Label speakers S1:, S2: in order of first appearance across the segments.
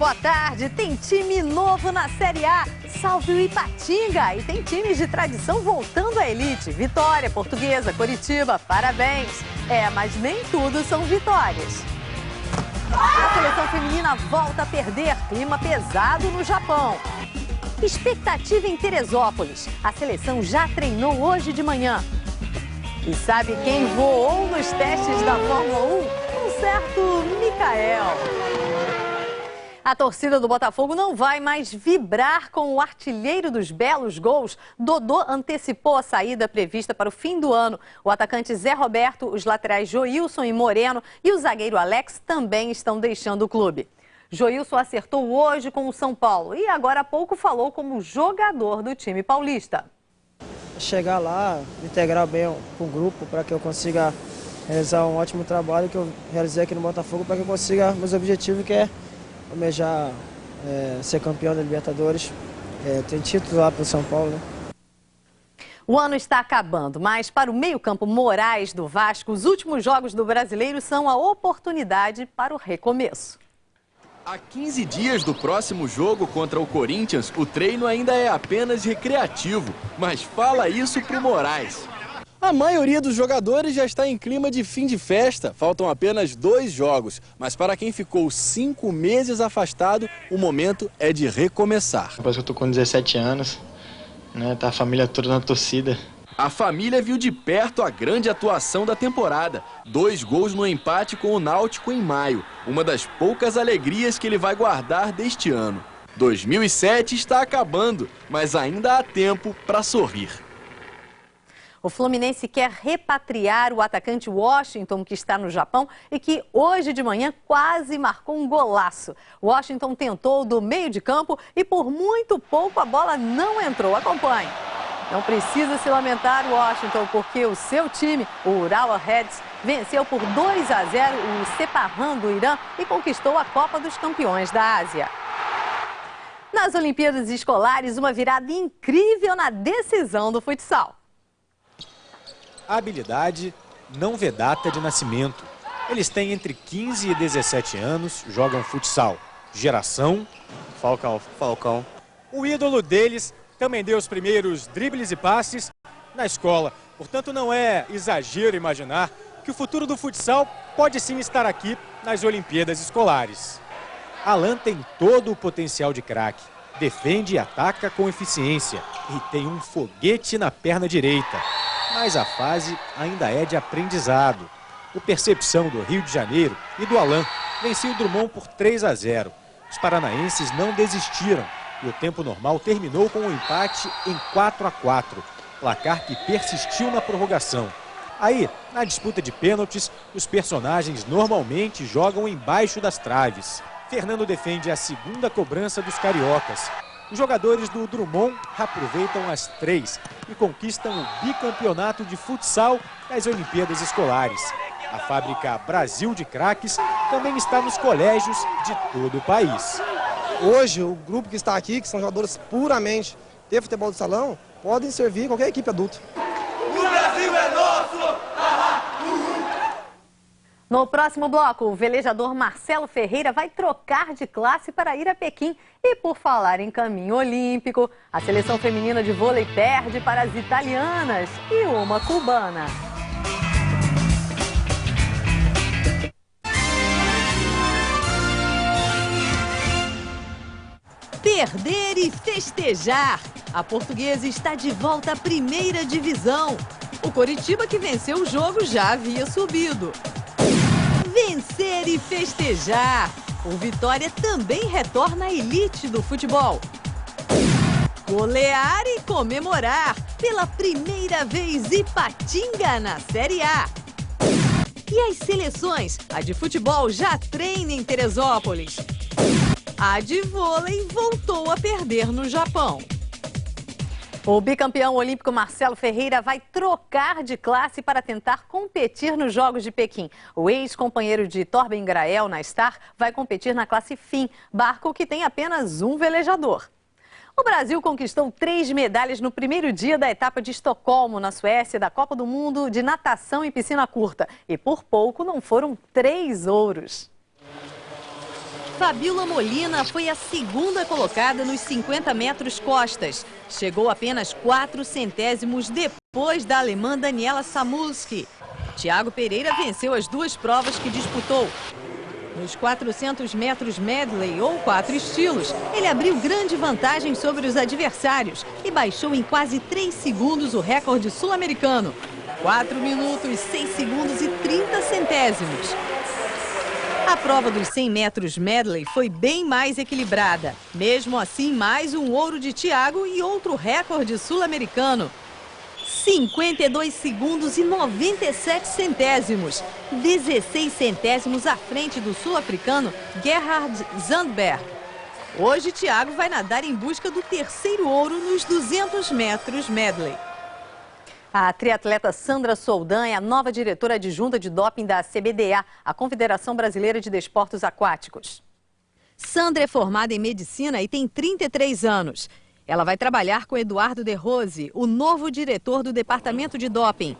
S1: boa tarde. Tem time novo na Série A. Salve o Ipatinga. E tem times de tradição voltando à elite. Vitória, Portuguesa, Coritiba, parabéns. Mas nem tudo são vitórias. A seleção feminina volta a perder. Clima pesado no Japão. Expectativa em Teresópolis. A seleção já treinou hoje de manhã. E sabe quem voou nos testes da Fórmula 1? Um certo Michael. A torcida do Botafogo não vai mais vibrar com o artilheiro dos belos gols. Dodô antecipou a saída prevista para o fim do ano. O atacante Zé Roberto, os laterais Joilson e Moreno e o zagueiro Alex também estão deixando o clube. Joilson acertou hoje com o São Paulo e agora há pouco falou como jogador do time paulista.
S2: Chegar lá, integrar bem com o grupo para que eu consiga realizar um ótimo trabalho que eu realizei aqui no Botafogo, para que eu consiga meus objetivos, que é almejar ser campeão da Libertadores, ter título lá para o São Paulo, né?
S1: O ano está acabando, mas para o meio-campo Moraes do Vasco, os últimos jogos do Brasileiro são a oportunidade para o recomeço.
S3: Há 15 dias do próximo jogo contra o Corinthians, o treino ainda é apenas recreativo, mas fala isso pro Moraes. A maioria dos jogadores já está em clima de fim de festa, faltam apenas 2 jogos. Mas para quem ficou 5 meses afastado, o momento é de recomeçar.
S4: Depois que eu tô com 17 anos, né, tá a família toda na torcida.
S3: A família viu de perto a grande atuação da temporada. 2 gols no empate com o Náutico em maio. Uma das poucas alegrias que ele vai guardar deste ano. 2007 está acabando, mas ainda há tempo para sorrir.
S1: O Fluminense quer repatriar o atacante Washington, que está no Japão e que hoje de manhã quase marcou um golaço. Washington tentou do meio de campo e por muito pouco a bola não entrou. Acompanhe. Não precisa se lamentar, Washington, porque o seu time, o Urawa Reds, venceu por 2-0 o Sepahan do Irã e conquistou a Copa dos Campeões da Ásia. Nas Olimpíadas Escolares, uma virada incrível na decisão do futsal.
S5: A habilidade não vê data de nascimento. Eles têm entre 15 e 17 anos, jogam futsal. Geração Falcão. O ídolo deles também deu os primeiros dribles e passes na escola. Portanto, não é exagero imaginar que o futuro do futsal pode sim estar aqui nas Olimpíadas Escolares. Alan tem todo o potencial de craque. Defende e ataca com eficiência e tem um foguete na perna direita. Mas a fase ainda é de aprendizado. O Percepção do Rio de Janeiro e do Alan venceu o Drummond por 3-0. Os paranaenses não desistiram e o tempo normal terminou com um empate em 4-4. Placar que persistiu na prorrogação. Aí, na disputa de pênaltis, os personagens normalmente jogam embaixo das traves. Fernando defende a segunda cobrança dos cariocas. Os jogadores do Drummond aproveitam as 3 e conquistam o bicampeonato de futsal das Olimpíadas Escolares. A fábrica Brasil de Craques também está nos colégios de todo o país.
S6: Hoje, o grupo que está aqui, que são jogadores puramente de futebol de salão, podem servir qualquer equipe adulta.
S7: O Brasil é nosso!
S1: No próximo bloco, o velejador Marcelo Ferreira vai trocar de classe para ir a Pequim. E por falar em caminho olímpico, a seleção feminina de vôlei perde para as italianas e uma cubana. Perder e festejar. A Portuguesa está de volta à primeira divisão. O Coritiba, que venceu o jogo, já havia subido. Vencer e festejar. O Vitória também retorna à elite do futebol. Golear e comemorar. Pela primeira vez, Ipatinga na Série A. E as seleções? A de futebol já treina em Teresópolis. A de vôlei voltou a perder no Japão. O bicampeão olímpico Marcelo Ferreira vai trocar de classe para tentar competir nos Jogos de Pequim. O ex-companheiro de Torben Grael na Star vai competir na classe FIM, barco que tem apenas um velejador. O Brasil conquistou 3 medalhas no primeiro dia da etapa de Estocolmo, na Suécia, da Copa do Mundo de natação em piscina curta. E por pouco não foram 3 ouros. Fabíola Molina foi a segunda colocada nos 50 metros costas. Chegou apenas 4 centésimos depois da alemã Daniela Samulski. Thiago Pereira venceu as duas provas que disputou. Nos 400 metros medley, ou 4 estilos, ele abriu grande vantagem sobre os adversários e baixou em quase 3 segundos o recorde sul-americano. 4 minutos, 6 segundos e 30 centésimos. A prova dos 100 metros medley foi bem mais equilibrada. Mesmo assim, mais um ouro de Thiago e outro recorde sul-americano. 52 segundos e 97 centésimos. 16 centésimos à frente do sul-africano Gerhard Zandberg. Hoje, Thiago vai nadar em busca do terceiro ouro nos 200 metros medley. A triatleta Sandra Soldan é a nova diretora adjunta de doping da CBDA, a Confederação Brasileira de Desportos Aquáticos. Sandra é formada em medicina e tem 33 anos. Ela vai trabalhar com Eduardo De Rose, o novo diretor do Departamento de Doping.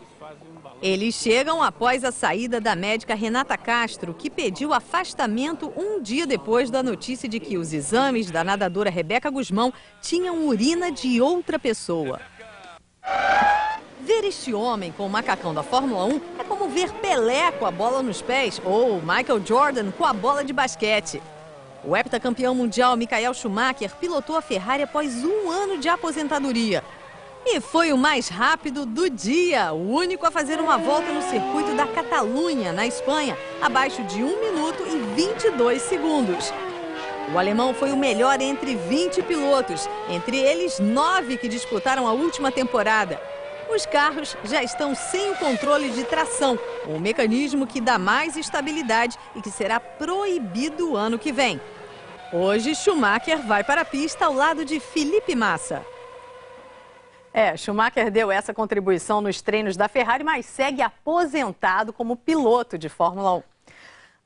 S1: Eles chegam após a saída da médica Renata Castro, que pediu afastamento um dia depois da notícia de que os exames da nadadora Rebeca Guzmão tinham urina de outra pessoa. Ver este homem com o macacão da Fórmula 1 é como ver Pelé com a bola nos pés ou Michael Jordan com a bola de basquete. O heptacampeão mundial Michael Schumacher pilotou a Ferrari após 1 ano de aposentadoria. E foi o mais rápido do dia, o único a fazer uma volta no circuito da Catalunha, na Espanha, abaixo de 1 minuto e 22 segundos. O alemão foi o melhor entre 20 pilotos, entre eles 9 que disputaram a última temporada. Os carros já estão sem o controle de tração, um mecanismo que dá mais estabilidade e que será proibido o ano que vem. Hoje, Schumacher vai para a pista ao lado de Felipe Massa. Schumacher deu essa contribuição nos treinos da Ferrari, mas segue aposentado como piloto de Fórmula 1.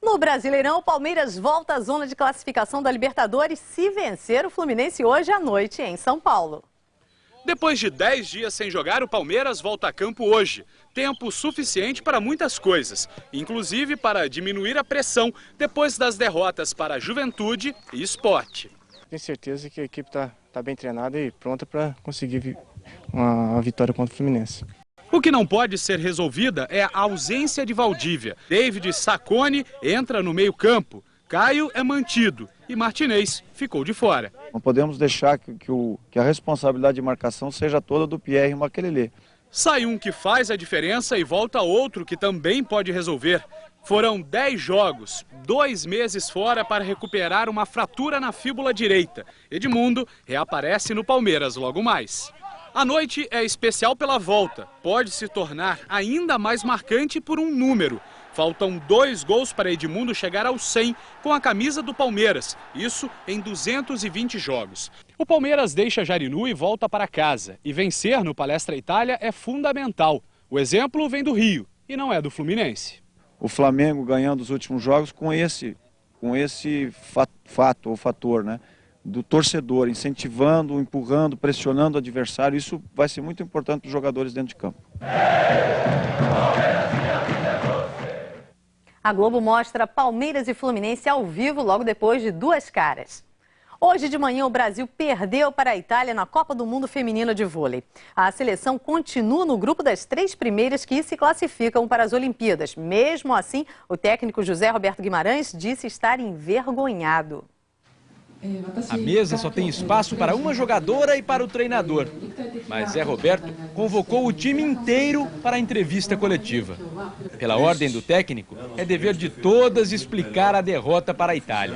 S1: No Brasileirão, o Palmeiras volta à zona de classificação da Libertadores se vencer o Fluminense hoje à noite em São Paulo.
S8: Depois de 10 dias sem jogar, o Palmeiras volta a campo hoje. Tempo suficiente para muitas coisas, inclusive para diminuir a pressão depois das derrotas para Juventude e Sport.
S4: Tenho certeza que a equipe está bem treinada e pronta para conseguir uma vitória contra o Fluminense.
S8: O que não pode ser resolvida é a ausência de Valdívia. David Sacconi entra no meio-campo. Caio é mantido e Martinez ficou de fora.
S9: Não podemos deixar que a responsabilidade de marcação seja toda do Pierre Makelele.
S8: Sai um que faz a diferença e volta outro que também pode resolver. Foram 10 jogos, 2 meses fora para recuperar uma fratura na fíbula direita. Edmundo reaparece no Palmeiras logo mais. A noite é especial pela volta. Pode se tornar ainda mais marcante por um número. Faltam 2 gols para Edmundo chegar aos 100 com a camisa do Palmeiras. Isso em 220 jogos. O Palmeiras deixa Jarinu e volta para casa. E vencer no Palestra Itália é fundamental. O exemplo vem do Rio e não é do Fluminense.
S9: O Flamengo ganhando os últimos jogos com esse fator, né? Do torcedor, incentivando, empurrando, pressionando o adversário. Isso vai ser muito importante para os jogadores dentro de campo.
S1: A Globo mostra Palmeiras e Fluminense ao vivo logo depois de 2 caras. Hoje de manhã o Brasil perdeu para a Itália na Copa do Mundo Feminino de Vôlei. A seleção continua no grupo das 3 primeiras que se classificam para as Olimpíadas. Mesmo assim, o técnico José Roberto Guimarães disse estar envergonhado.
S10: A mesa só tem espaço para uma jogadora e para o treinador. Mas Zé Roberto convocou o time inteiro para a entrevista coletiva. Pela ordem do técnico, é dever de todas explicar a derrota para a Itália.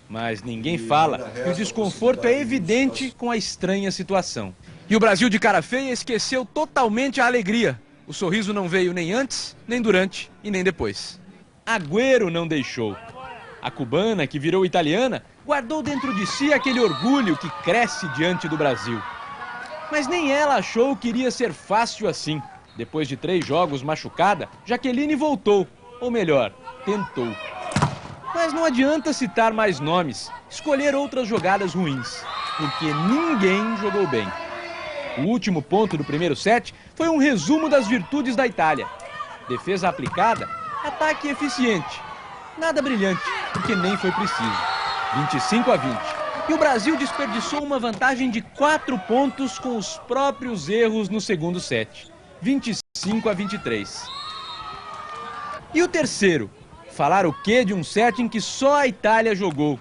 S10: Mas ninguém fala que o desconforto é evidente com a estranha situação. E o Brasil de cara feia esqueceu totalmente a alegria. O sorriso não veio nem antes, nem durante e nem depois. Agüero não deixou. A cubana, que virou italiana, guardou dentro de si aquele orgulho que cresce diante do Brasil. Mas nem ela achou que iria ser fácil assim. Depois de 3 jogos machucada, Jaqueline voltou, ou melhor, tentou. Mas não adianta citar mais nomes, escolher outras jogadas ruins, porque ninguém jogou bem. O último ponto do primeiro set foi um resumo das virtudes da Itália. Defesa aplicada, ataque eficiente. Nada brilhante, porque nem foi preciso. 25-20. E o Brasil desperdiçou uma vantagem de 4 pontos com os próprios erros no segundo set. 25-23. E o terceiro? Falar o quê de um set em que só a Itália jogou?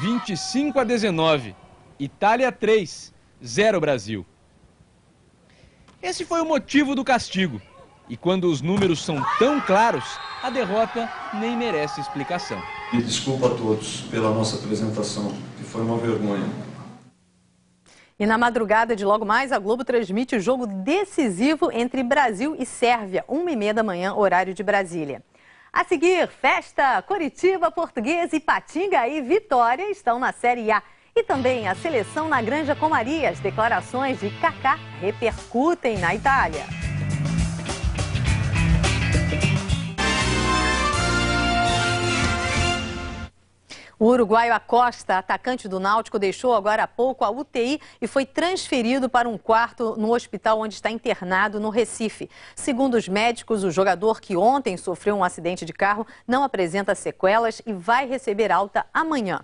S10: 25-19. Itália 3, 0 Brasil. Esse foi o motivo do castigo. E quando os números são tão claros, a derrota nem merece explicação.
S11: E desculpa a todos pela nossa apresentação, que foi uma vergonha.
S1: E na madrugada de logo mais, a Globo transmite o jogo decisivo entre Brasil e Sérvia, 1h30 da manhã, horário de Brasília. A seguir, Festa, Coritiba, Portuguesa, Ipatinga e Vitória estão na Série A. E também a seleção na Granja Comari. As declarações de Kaká repercutem na Itália. O uruguaio Acosta, atacante do Náutico, deixou agora há pouco a UTI e foi transferido para um quarto no hospital onde está internado no Recife. Segundo os médicos, o jogador que ontem sofreu um acidente de carro não apresenta sequelas e vai receber alta amanhã.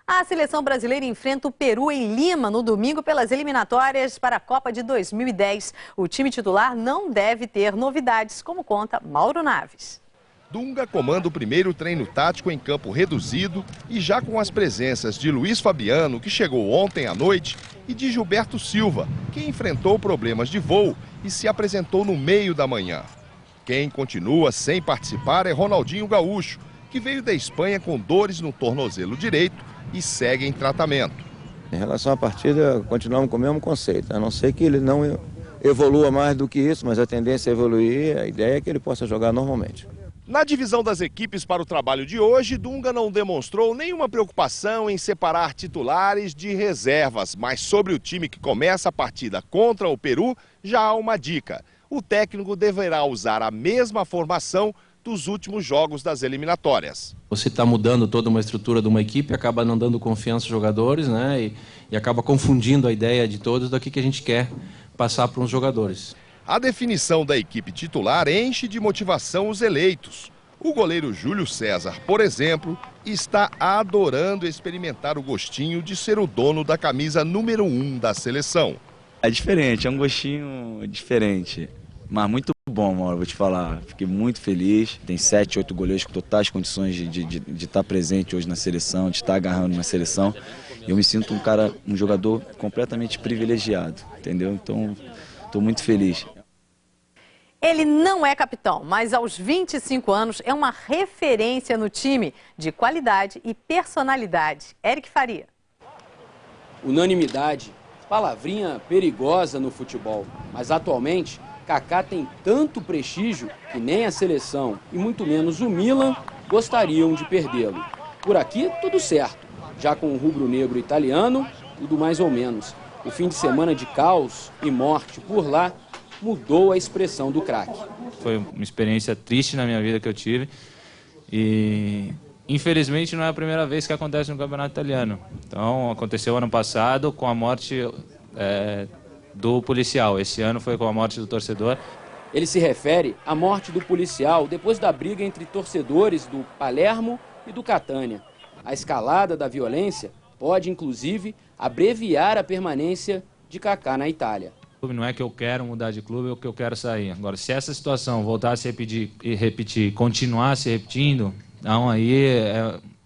S1: A seleção brasileira enfrenta o Peru em Lima no domingo pelas eliminatórias para a Copa de 2010. O time titular não deve ter novidades, como conta Mauro Naves.
S12: Dunga comanda o primeiro treino tático em campo reduzido e já com as presenças de Luiz Fabiano, que chegou ontem à noite, e de Gilberto Silva, que enfrentou problemas de voo e se apresentou no meio da manhã. Quem continua sem participar é Ronaldinho Gaúcho, que veio da Espanha com dores no tornozelo direito e segue em tratamento.
S13: Em relação à partida, continuamos com o mesmo conceito, a não ser que ele não evolua mais do que isso, mas a tendência é evoluir, a ideia é que ele possa jogar normalmente.
S12: Na divisão das equipes para o trabalho de hoje, Dunga não demonstrou nenhuma preocupação em separar titulares de reservas, mas sobre o time que começa a partida contra o Peru, já há uma dica. O técnico deverá usar a mesma formação dos últimos jogos das eliminatórias.
S14: Você está mudando toda uma estrutura de uma equipe, acaba não dando confiança aos jogadores, né? E acaba confundindo a ideia de todos do que a gente quer passar para os jogadores.
S12: A definição da equipe titular enche de motivação os eleitos. O goleiro Júlio César, por exemplo, está adorando experimentar o gostinho de ser o dono da camisa número 1 da seleção.
S15: É diferente, é um gostinho diferente, mas muito bom, Mauro, vou te falar. Fiquei muito feliz. Tem 7, 8 goleiros com totais condições de estar presente hoje na seleção, de estar agarrando na seleção. Eu me sinto um jogador completamente privilegiado, entendeu? Então, estou muito feliz.
S1: Ele não é capitão, mas aos 25 anos é uma referência no time de qualidade e personalidade. Eric Faria.
S16: Unanimidade, palavrinha perigosa no futebol, mas atualmente Kaká tem tanto prestígio que nem a seleção e muito menos o Milan gostariam de perdê-lo. Por aqui tudo certo, já com o rubro-negro italiano, tudo mais ou menos. O fim de semana de caos e morte por lá mudou a expressão do craque.
S17: Foi uma experiência triste na minha vida que eu tive e infelizmente não é a primeira vez que acontece no campeonato italiano. Então aconteceu ano passado com a morte do policial, esse ano foi com a morte do torcedor.
S16: Ele se refere à morte do policial depois da briga entre torcedores do Palermo e do Catania. A escalada da violência pode inclusive abreviar a permanência de Kaká na Itália.
S17: Não é que eu quero mudar de clube ou que eu quero sair. Agora, se essa situação voltar a se repetir, continuar se repetindo, então aí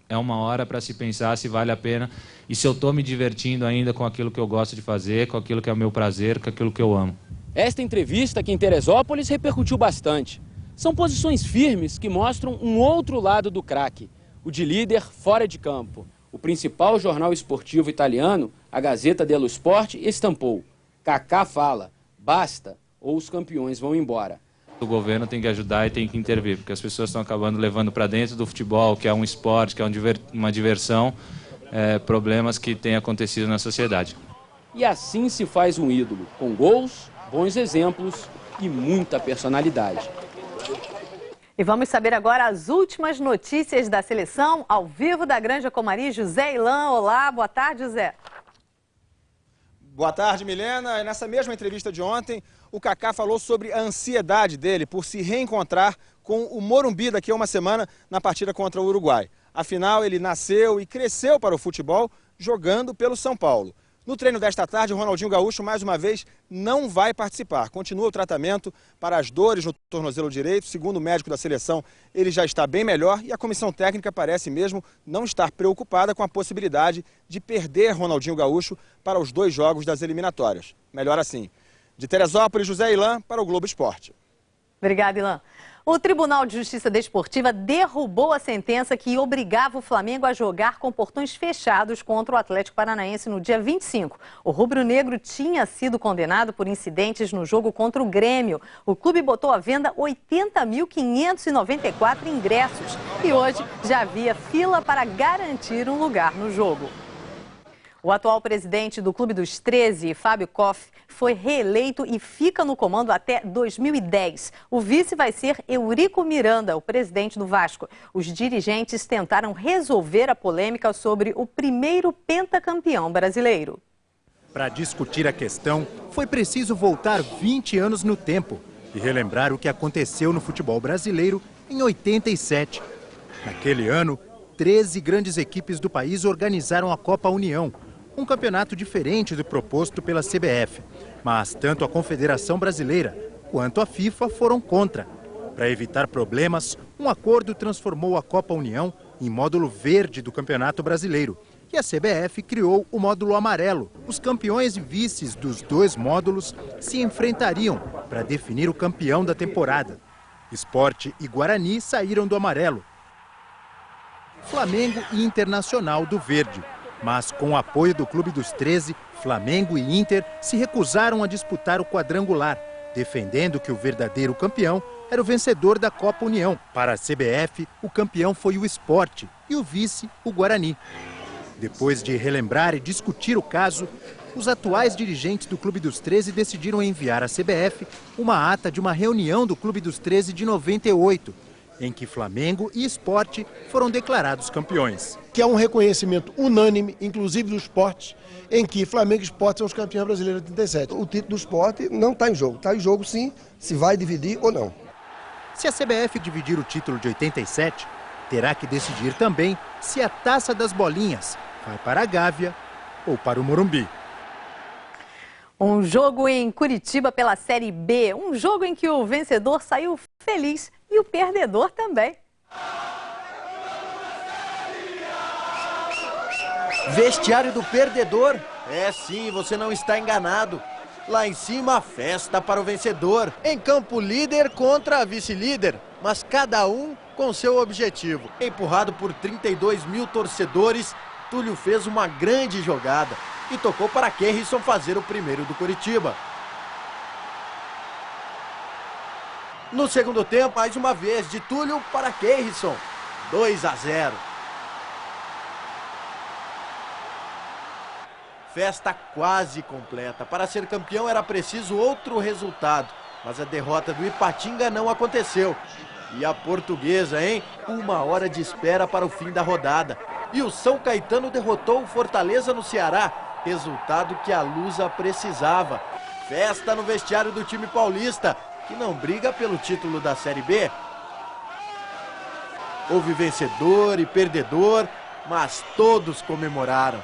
S17: é uma hora para se pensar se vale a pena e se eu estou me divertindo ainda com aquilo que eu gosto de fazer, com aquilo que é o meu prazer, com aquilo que eu amo.
S16: Esta entrevista aqui em Teresópolis repercutiu bastante. São posições firmes que mostram um outro lado do craque, o de líder fora de campo. O principal jornal esportivo italiano, a Gazzetta dello Sport, estampou: Kaká fala, basta, ou os campeões vão embora.
S17: O governo tem que ajudar e tem que intervir, porque as pessoas estão acabando levando para dentro do futebol, que é um esporte, que é uma diversão, problemas que têm acontecido na sociedade.
S16: E assim se faz um ídolo, com gols, bons exemplos e muita personalidade.
S1: E vamos saber agora as últimas notícias da seleção, ao vivo da Granja Comari. José Ilan, olá, boa tarde, José.
S18: Boa tarde, Milena. Nessa mesma entrevista de ontem, o Kaká falou sobre a ansiedade dele por se reencontrar com o Morumbi daqui a uma semana na partida contra o Uruguai. Afinal, ele nasceu e cresceu para o futebol jogando pelo São Paulo. No treino desta tarde, o Ronaldinho Gaúcho, mais uma vez, não vai participar. Continua o tratamento para as dores no tornozelo direito. Segundo o médico da seleção, ele já está bem melhor e a comissão técnica parece mesmo não estar preocupada com a possibilidade de perder Ronaldinho Gaúcho para os 2 jogos das eliminatórias. Melhor assim. De Teresópolis, José Ilan para o Globo Esporte.
S1: Obrigada, Ilan. O Tribunal de Justiça Desportiva derrubou a sentença que obrigava o Flamengo a jogar com portões fechados contra o Atlético Paranaense no dia 25. O rubro-negro tinha sido condenado por incidentes no jogo contra o Grêmio. O clube botou à venda 80.594 ingressos e hoje já havia fila para garantir um lugar no jogo. O atual presidente do Clube dos 13, Fábio Koff, foi reeleito e fica no comando até 2010. O vice vai ser Eurico Miranda, o presidente do Vasco. Os dirigentes tentaram resolver a polêmica sobre o primeiro pentacampeão brasileiro.
S19: Para discutir a questão, foi preciso voltar 20 anos no tempo e relembrar o que aconteceu no futebol brasileiro em 87. Naquele ano, 13 grandes equipes do país organizaram a Copa União, um campeonato diferente do proposto pela CBF. Mas tanto a Confederação Brasileira quanto a FIFA foram contra. Para evitar problemas, um acordo transformou a Copa União em módulo verde do Campeonato Brasileiro. E a CBF criou o módulo amarelo. Os campeões e vices dos 2 módulos se enfrentariam para definir o campeão da temporada. Sport e Guarani saíram do amarelo. Flamengo e Internacional do verde. Mas com o apoio do Clube dos 13, Flamengo e Inter se recusaram a disputar o quadrangular, defendendo que o verdadeiro campeão era o vencedor da Copa União. Para a CBF, o campeão foi o Sport e o vice, o Guarani. Depois de relembrar e discutir o caso, os atuais dirigentes do Clube dos 13 decidiram enviar à CBF uma ata de uma reunião do Clube dos 13 de 98, em que Flamengo e Sport foram declarados campeões.
S20: Que é um reconhecimento unânime, inclusive do Sport, em que Flamengo e Sport são os campeões brasileiros de 87. O título do Sport não está em jogo. Está em jogo sim, se vai dividir ou não.
S19: Se a CBF dividir o título de 87, terá que decidir também se a Taça das Bolinhas vai para a Gávea ou para o Morumbi.
S1: Um jogo em Curitiba pela Série B, um jogo em que o vencedor saiu feliz e o perdedor também.
S21: Vestiário do perdedor? É sim, você não está enganado. Lá em cima, festa para o vencedor. Em campo, líder contra vice-líder, mas cada um com seu objetivo. Empurrado por 32 mil torcedores, Túlio fez uma grande jogada e tocou para Keirson fazer o primeiro do Curitiba. No segundo tempo, mais uma vez, de Túlio para Keirson, 2-0. Festa quase completa. Para ser campeão era preciso outro resultado, mas a derrota do Ipatinga não aconteceu. E a Portuguesa, hein? 1 hora de espera para o fim da rodada. E o São Caetano derrotou o Fortaleza no Ceará, resultado que a Lusa precisava. Festa no vestiário do time paulista, que não briga pelo título da Série B. Houve vencedor e perdedor, mas todos comemoraram.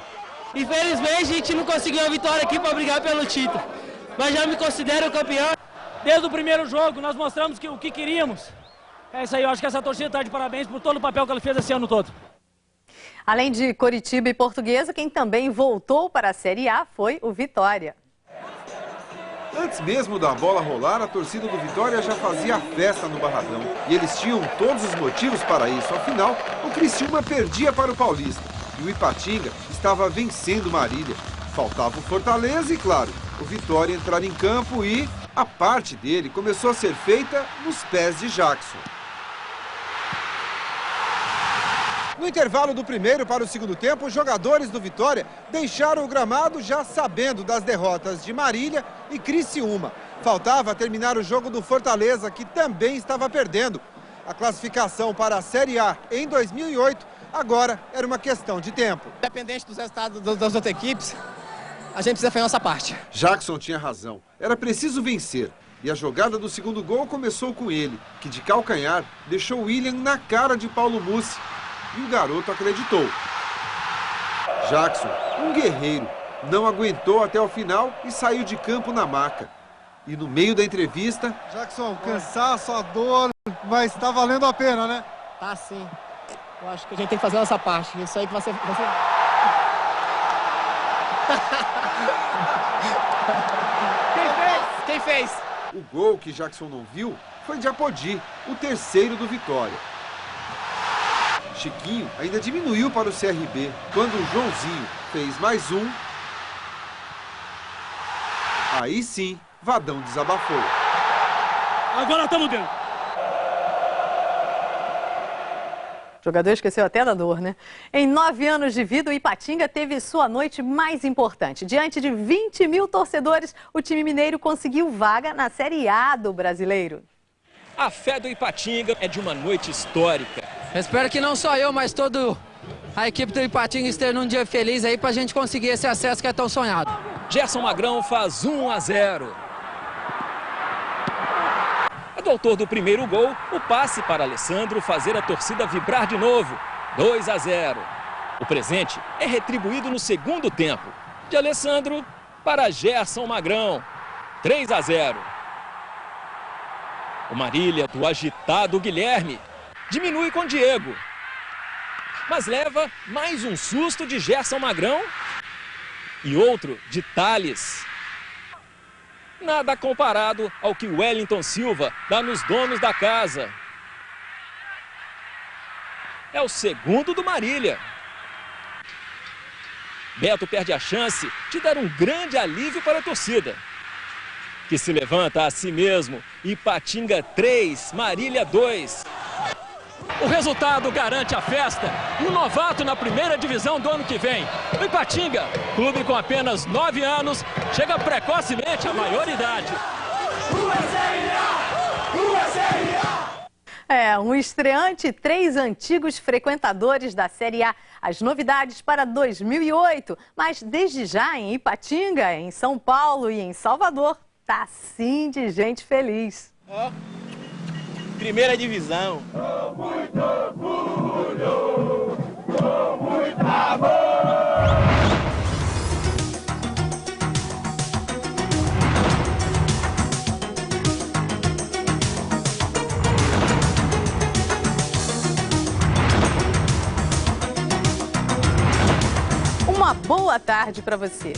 S22: Infelizmente a gente não conseguiu a vitória aqui para brigar pelo título, mas já me considero campeão. Desde o primeiro jogo nós mostramos o que queríamos. É isso aí, eu acho que essa torcida está de parabéns por todo o papel que ela fez esse ano todo.
S1: Além de Coritiba e Portuguesa, quem também voltou para a Série A foi o Vitória.
S23: Antes mesmo da bola rolar, a torcida do Vitória já fazia festa no Barradão. E eles tinham todos os motivos para isso. Afinal, o Criciúma perdia para o Paulista. E o Ipatinga estava vencendo Marília. Faltava o Fortaleza e, claro, o Vitória entrar em campo e a parte dele começou a ser feita nos pés de Jackson.
S18: No intervalo do primeiro para o segundo tempo, os jogadores do Vitória deixaram o gramado já sabendo das derrotas de Marília e Criciúma. Faltava terminar o jogo do Fortaleza, que também estava perdendo. A classificação para a Série A em 2008 agora era uma questão de tempo.
S24: Independente dos resultados das outras equipes, a gente precisa fazer a nossa parte.
S23: Jackson tinha razão. Era preciso vencer. E a jogada do segundo gol começou com ele, que de calcanhar deixou William na cara de Paulo Mussi. e o garoto acreditou. Jackson, um guerreiro, não aguentou até o final e saiu de campo na maca. E no meio da entrevista...
S2: Jackson, cansaço, a dor, mas tá valendo a pena, né?
S24: Tá sim. Eu acho que a gente tem que fazer a nossa parte. Isso aí que vai ser... Quem fez?
S23: O gol que Jackson não viu foi de Apodi, o terceiro do Vitória. Chiquinho ainda diminuiu para o CRB, quando o Joãozinho fez mais um. Aí sim, Vadão desabafou.
S22: Agora estamos dentro.
S1: O jogador esqueceu até da dor, né? Em 9 anos de vida, o Ipatinga teve sua noite mais importante. Diante de 20 mil torcedores, o time mineiro conseguiu vaga na Série A do Brasileiro.
S10: A fé do Ipatinga é de uma noite histórica.
S22: Eu espero que não só eu, mas toda a equipe do Ipatinga esteja num dia feliz aí pra gente conseguir esse acesso que é tão sonhado.
S10: Gerson Magrão faz 1-0. É do autor do primeiro gol, o passe para Alessandro fazer a torcida vibrar de novo. 2-0. O presente é retribuído no segundo tempo. De Alessandro para Gerson Magrão. 3-0. O Marília, do agitado Guilherme, diminui com Diego. Mas leva mais um susto de Gerson Magrão e outro de Thales. Nada comparado ao que Wellington Silva dá nos donos da casa. É o segundo do Marília. Beto perde a chance de dar um grande alívio para a torcida, que se levanta a si mesmo. Ipatinga 3, Marília 2. O resultado garante a festa e o novato na primeira divisão do ano que vem. O Ipatinga, clube com apenas 9 anos, chega precocemente à maioridade.
S1: Um estreante e 3 antigos frequentadores da Série A. As novidades para 2008, mas desde já em Ipatinga, em São Paulo e em Salvador, tá sim de gente feliz.
S24: Primeira divisão.
S7: Com muito orgulho, com muito amor. Uma boa tarde para você.